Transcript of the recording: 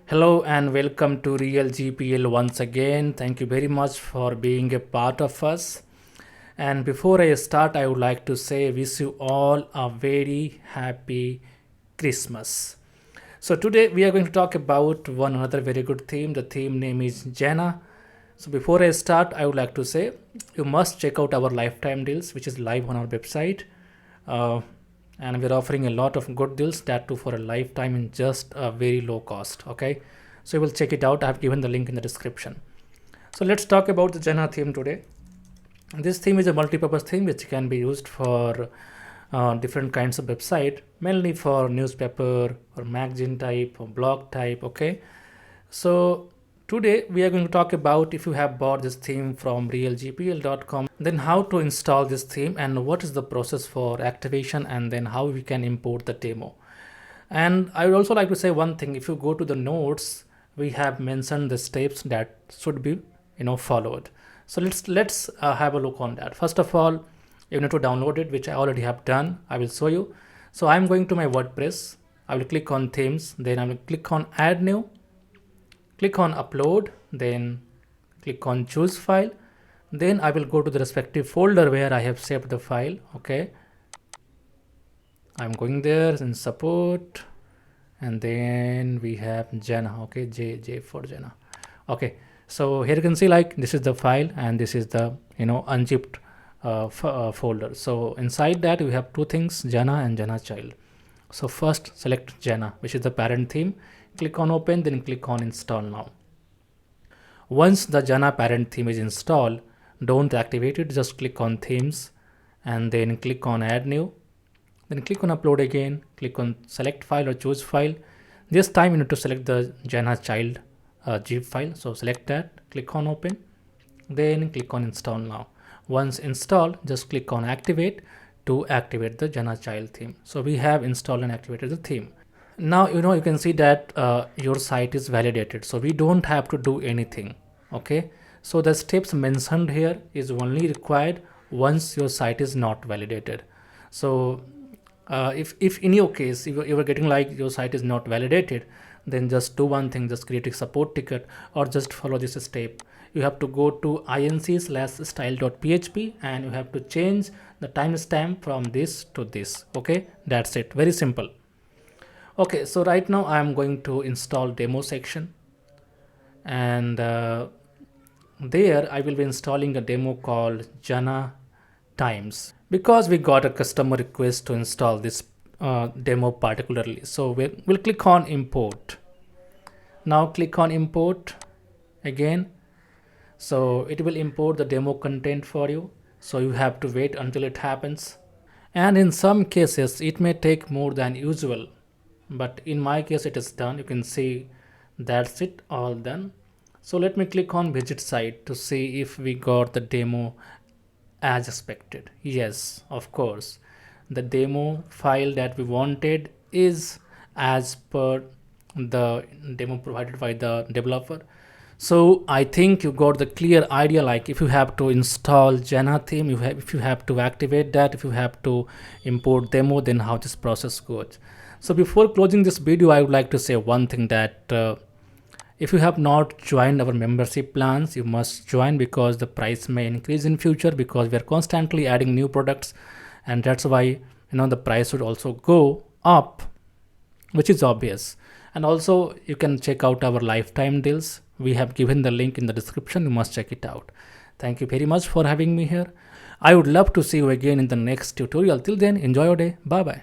Hello and welcome to Real GPL once again. Thank you very much for being a part of us. And before I start, I would like to say wish you all a very happy Christmas. So today we are going to talk about one another very good theme. The theme name is Jannah. So before I start, I would like to say you must check out our lifetime deals, which is live on our website. Uh, and we're offering a lot of good deals, that too for a lifetime in just a very low cost. Okay, so you will check it out. I have given the link in the description. So let's talk about the Jannah theme today. This theme is a multi-purpose theme which can be used for different kinds of website, mainly for newspaper or magazine type or blog type. Okay, so today we are going to talk about, if you have bought this theme from realgpl.com, then how to install this theme and what is the process for activation, and then how we can import the demo. And I would also like to say one thing. If you go to the notes, we have mentioned the steps that should be followed. So let's have a look on that. First of all, you need to download it, which I already have done. I will show you. So I'm going to my WordPress. I will click on themes, then I will click on add new, click on upload, then click on choose file. Then I will go to the respective folder where I have saved the file. Okay, I'm going there in support, and then we have Jannah. Okay, J for Jannah. Okay, so here you can see, like, this is the file and this is the unzipped folder. So inside that we have two things, Jannah and Jannah child. So first select Jannah, which is the parent theme. Click on open, then click on install now. Once the Jannah parent theme is installed, don't activate it, just click on themes and then click on add new, then click on upload again, click on select file or choose file. This time you need to select the Jannah child zip file, so select that, click on open, then click on install now. Once installed, just click on activate to activate the Jannah child theme. So we have installed and activated the theme. Now you can see that your site is validated, so we don't have to do anything. Okay, so the steps mentioned here is only required once your site is not validated. So if in your case you are getting like your site is not validated, then just do one thing, just create a support ticket or just follow this step. You have to go to inc/style.php and you have to change the timestamp from this to this. Okay, that's it, very simple. Okay, so right now I am going to install demo section, and there I will be installing a demo called Jannah Times, because we got a customer request to install this demo particularly. So we'll click on import. Now click on import again. So it will import the demo content for you. So you have to wait until it happens. And in some cases it may take more than usual, but in my case it is done. You can see that's it, all done. So let me click on visit site to see if we got the demo as expected. Yes, of course, the demo file that we wanted is as per the demo provided by the developer. So I think you got the clear idea, like if you have to install Jannah theme, if you have to activate that, if you have to import demo, then how this process goes. So before closing this video, I would like to say one thing, that if you have not joined our membership plans, you must join, because the price may increase in future, because we are constantly adding new products, and that's why the price would also go up, which is obvious. And also you can check out our lifetime deals. We have given the link in the description. You must check it out. Thank you very much for having me here. I would love to see you again in the next tutorial. Till then, enjoy your day. Bye bye.